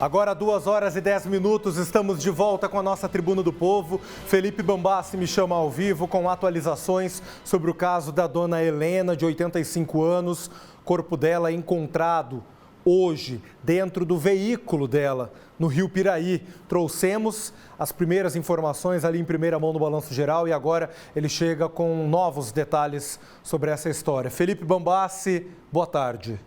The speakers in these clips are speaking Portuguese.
Agora, 2h10, estamos de volta com a nossa Tribuna do Povo. Felipe Bambassi me chama ao vivo com atualizações sobre o caso da dona Helena, de 85 anos. O corpo dela é encontrado hoje dentro do veículo dela, no Rio Piraí. Trouxemos as primeiras informações ali em primeira mão no Balanço Geral e agora ele chega com novos detalhes sobre essa história. Felipe Bambassi, boa tarde.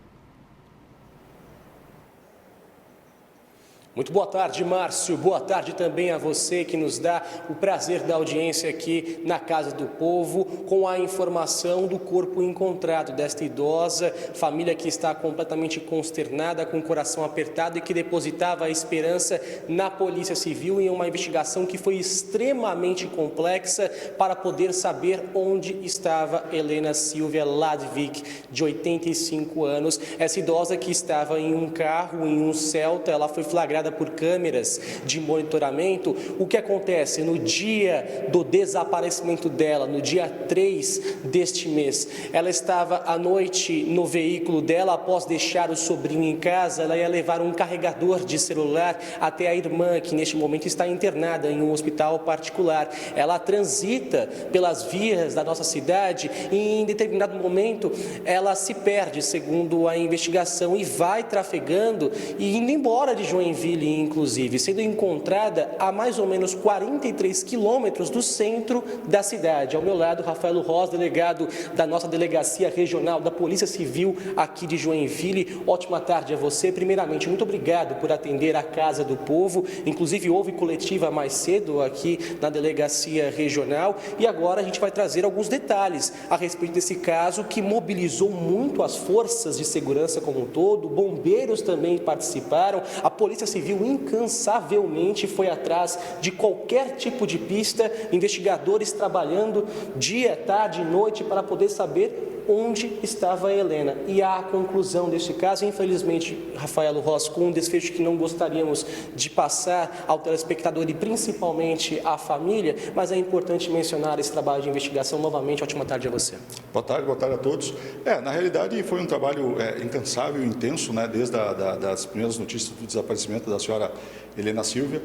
Muito boa tarde, Márcio. Boa tarde também a você que nos dá o prazer da audiência aqui na Casa do Povo, com a informação do corpo encontrado desta idosa, família que está completamente consternada, com o coração apertado e que depositava a esperança na Polícia Civil em uma investigação que foi extremamente complexa para poder saber onde estava Helena Silvia Ladvik, de 85 anos. Essa idosa que estava em um carro, em um Celta, ela foi flagrada por câmeras de monitoramento. O que acontece? No dia do desaparecimento dela, no dia 3 deste mês, ela estava à noite no veículo dela, após deixar o sobrinho em casa, ela ia levar um carregador de celular até a irmã, que neste momento está internada em um hospital particular. Ela transita pelas vias da nossa cidade e em determinado momento ela se perde, segundo a investigação, e vai trafegando e indo embora de Joinville, inclusive, sendo encontrada a mais ou menos 43 quilômetros do centro da cidade. Ao meu lado, Rafael Ross, delegado da nossa Delegacia Regional da Polícia Civil aqui de Joinville. Ótima tarde a você. Primeiramente, muito obrigado por atender a Casa do Povo. Inclusive, houve coletiva mais cedo aqui na Delegacia Regional e agora a gente vai trazer alguns detalhes a respeito desse caso que mobilizou muito as forças de segurança como um todo. Bombeiros também participaram, a Polícia Civil incansavelmente foi atrás de qualquer tipo de pista, investigadores trabalhando dia, tarde e noite para poder saber onde estava a Helena. E a conclusão deste caso, infelizmente, Rafael Ross, com um desfecho que não gostaríamos de passar ao telespectador e principalmente à família, mas é importante mencionar esse trabalho de investigação novamente. Ótima tarde a você. Boa tarde a todos. Na realidade foi um trabalho incansável, intenso, né, desde das primeiras notícias do desaparecimento da senhora Helena Silvia.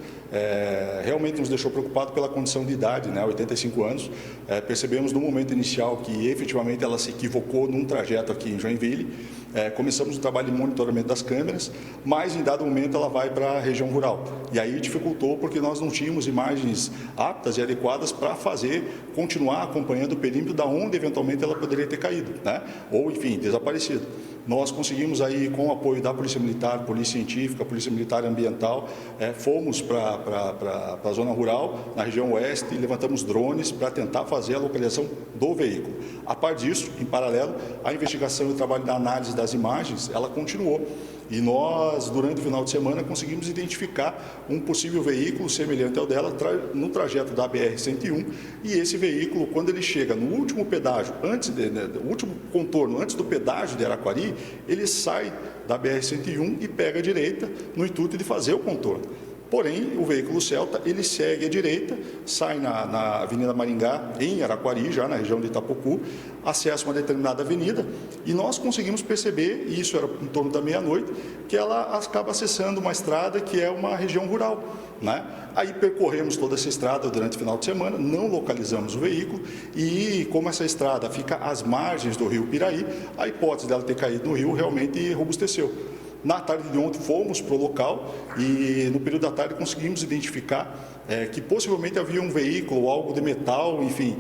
Realmente nos deixou preocupado pela condição de idade, né, 85 anos. Percebemos no momento inicial que efetivamente ela se equivocou num trajeto aqui em Joinville. Começamos o trabalho de monitoramento das câmeras, mas em dado momento ela vai para a região rural. E aí dificultou porque nós não tínhamos imagens aptas e adequadas para continuar acompanhando o perímetro da onde eventualmente ela poderia ter caído, né? Ou, enfim, desaparecido. Nós conseguimos aí, com o apoio da Polícia Militar, Polícia Científica, Polícia Militar Ambiental, fomos para a zona rural, na região oeste, e levantamos drones para tentar fazer a localização do veículo. A par disso, em paralelo, a investigação e o trabalho da análise das imagens, ela continuou. E nós, durante o final de semana, conseguimos identificar um possível veículo semelhante ao dela no trajeto da BR-101. E esse veículo, quando ele chega no último pedágio, o último contorno antes do pedágio de Araquari, ele sai da BR-101 e pega a direita no intuito de fazer o contorno. Porém, o veículo Celta, ele segue à direita, sai na Avenida Maringá, em Araquari, já na região de Itapocu, acessa uma determinada avenida e nós conseguimos perceber, e isso era em torno da meia-noite, que ela acaba acessando uma estrada que é uma região rural, né? Aí percorremos toda essa estrada durante o final de semana, não localizamos o veículo e como essa estrada fica às margens do rio Piraí, a hipótese dela ter caído no rio realmente robusteceu. Na tarde de ontem fomos para o local e no período da tarde conseguimos identificar que possivelmente havia um veículo, algo de metal, enfim,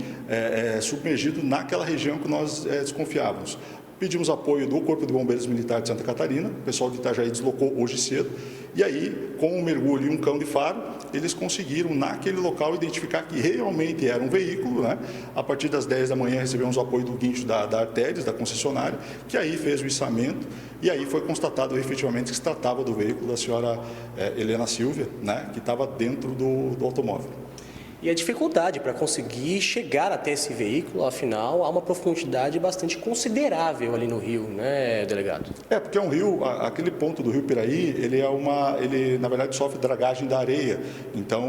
submergido naquela região que nós desconfiávamos. Pedimos apoio do Corpo de Bombeiros Militar de Santa Catarina, o pessoal de Itajaí deslocou hoje cedo, e aí, com um mergulho e um cão de faro, eles conseguiram, naquele local, identificar que realmente era um veículo, né? A partir das 10 da manhã, recebemos o apoio do guincho da Artéries, da concessionária, que aí fez o içamento, e aí foi constatado efetivamente que se tratava do veículo da senhora Helena Silvia, né? Que estava dentro do automóvel. E a dificuldade para conseguir chegar até esse veículo, afinal, há uma profundidade bastante considerável ali no rio, né, delegado? Porque é um rio, aquele ponto do rio Piraí, ele na verdade sofre dragagem da areia, então,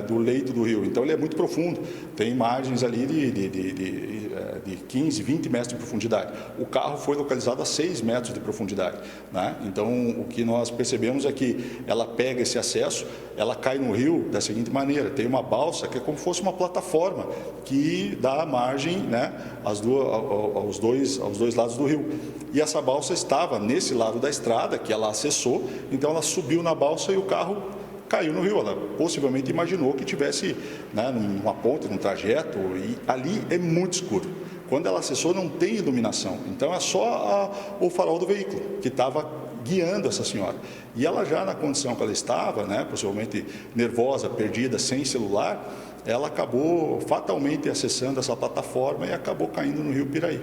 do leito do rio, então ele é muito profundo, tem margens ali de 15, 20 metros de profundidade. O carro foi localizado a 6 metros de profundidade, né? Então, o que nós percebemos é que ela pega esse acesso, ela cai no rio da seguinte maneira: tem uma balsa que é como se fosse uma plataforma que dá margem, né, aos dois lados do rio. E essa balsa estava nesse lado da estrada que ela acessou, então ela subiu na balsa e o carro caiu no rio. Ela possivelmente imaginou que tivesse, né, numa ponte, num trajeto, e ali é muito escuro. Quando ela acessou, não tem iluminação, então é só o farol do veículo que estava guiando essa senhora. E ela já na condição que ela estava, né, possivelmente nervosa, perdida, sem celular, ela acabou fatalmente acessando essa plataforma e acabou caindo no rio Piraí.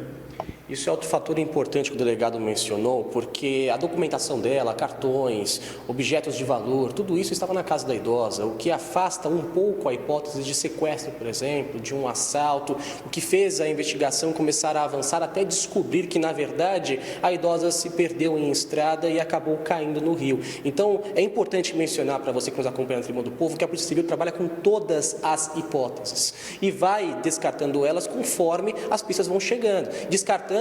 Isso é outro fator importante que o delegado mencionou, porque a documentação dela, cartões, objetos de valor, tudo isso estava na casa da idosa, o que afasta um pouco a hipótese de sequestro, por exemplo, de um assalto, o que fez a investigação começar a avançar até descobrir que, na verdade, a idosa se perdeu em estrada e acabou caindo no rio. Então, é importante mencionar para você que nos acompanha na Tribuna do Povo que a Polícia Civil trabalha com todas as hipóteses e vai descartando elas conforme as pistas vão chegando. Descartando,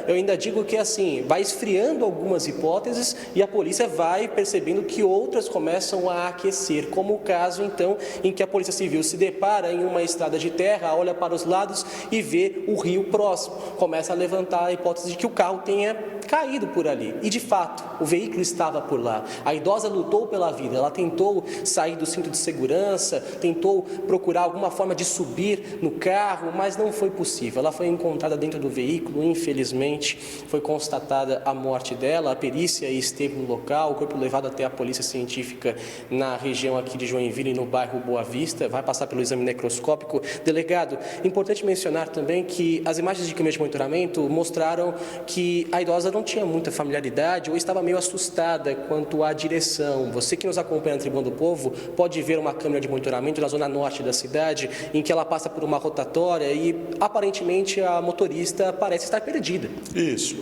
eu ainda digo que assim, vai esfriando algumas hipóteses e a polícia vai percebendo que outras começam a aquecer, como o caso então em que a Polícia Civil se depara em uma estrada de terra, olha para os lados e vê o rio próximo, começa a levantar a hipótese de que o carro tenha caído por ali, e de fato o veículo estava por lá. A idosa lutou pela vida, ela tentou sair do cinto de segurança, tentou procurar alguma forma de subir no carro, mas não foi possível. Ela foi encontrada dentro do veículo, infelizmente foi constatada a morte dela, a perícia esteve no local, o corpo levado até a polícia científica na região aqui de Joinville, no bairro Boa Vista, vai passar pelo exame necroscópico. Delegado, importante mencionar também que as imagens de câmera de monitoramento mostraram que a idosa não tinha muita familiaridade ou estava meio assustada quanto à direção. Você que nos acompanha na Tribuna do Povo pode ver uma câmera de monitoramento na zona norte da cidade, em que ela passa por uma rotatória e aparentemente a motorista parece estar perdida. Isso.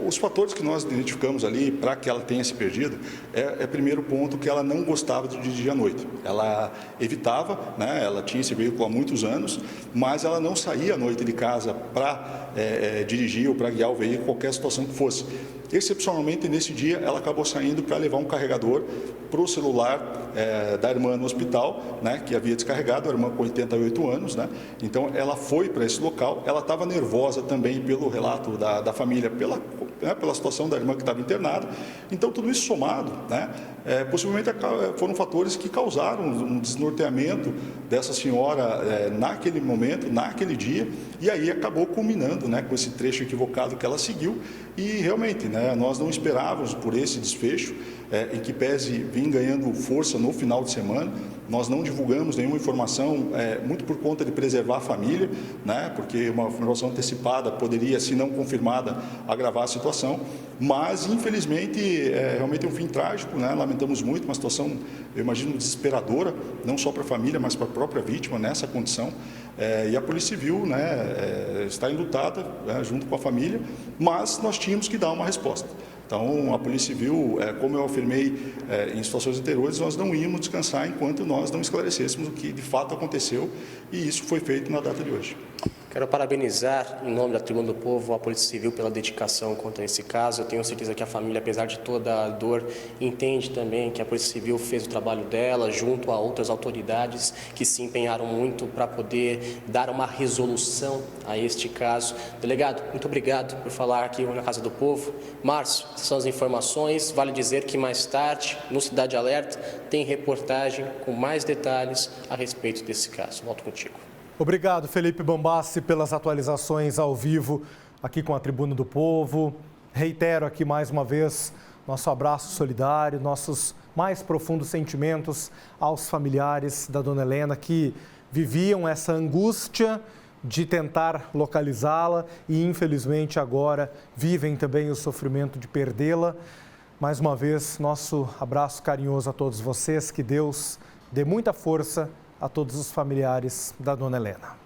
Os fatores que nós identificamos ali para que ela tenha se perdido primeiro ponto, que ela não gostava de dirigir à noite. Ela evitava, né, ela tinha esse veículo há muitos anos, mas ela não saía à noite de casa para dirigir ou para guiar o veículo, qualquer situação que fosse. Excepcionalmente, nesse dia, ela acabou saindo para levar um carregador para o celular da irmã no hospital, né, que havia descarregado, a irmã com 88 anos. Né? Então, ela foi para esse local, ela estava nervosa também pelo relato da família, pela situação da irmã que estava internada. Então, tudo isso somado, né, possivelmente foram fatores que causaram um desnorteamento dessa senhora naquele momento, naquele dia, e aí acabou culminando, né, com esse trecho equivocado que ela seguiu. E realmente, né, nós não esperávamos por esse desfecho, em que pese vir ganhando força no final de semana. Nós não divulgamos nenhuma informação, muito por conta de preservar a família, né, porque uma informação antecipada poderia, se não confirmada, agravar a situação. Mas, infelizmente, realmente é um fim trágico, né? Lamentamos muito, uma situação, eu imagino, desesperadora, não só para a família, mas para a própria vítima nessa condição. E a Polícia Civil, né, está enlutada, né, junto com a família, mas nós tínhamos que dar uma resposta. Então, a Polícia Civil, como eu afirmei em situações anteriores, nós não íamos descansar enquanto nós não esclarecêssemos o que de fato aconteceu, e isso foi feito na data de hoje. Quero parabenizar, em nome da Tribuna do Povo, a Polícia Civil pela dedicação quanto a esse caso. Eu tenho certeza que a família, apesar de toda a dor, entende também que a Polícia Civil fez o trabalho dela, junto a outras autoridades que se empenharam muito para poder dar uma resolução a este caso. Delegado, muito obrigado por falar aqui na Casa do Povo. Márcio, essas são as informações. Vale dizer que mais tarde, no Cidade Alerta, tem reportagem com mais detalhes a respeito desse caso. Volto contigo. Obrigado, Felipe Bambassi, pelas atualizações ao vivo aqui com a Tribuna do Povo. Reitero aqui mais uma vez nosso abraço solidário, nossos mais profundos sentimentos aos familiares da dona Helena que viviam essa angústia de tentar localizá-la e, infelizmente, agora vivem também o sofrimento de perdê-la. Mais uma vez, nosso abraço carinhoso a todos vocês, que Deus dê muita força a todos os familiares da dona Helena.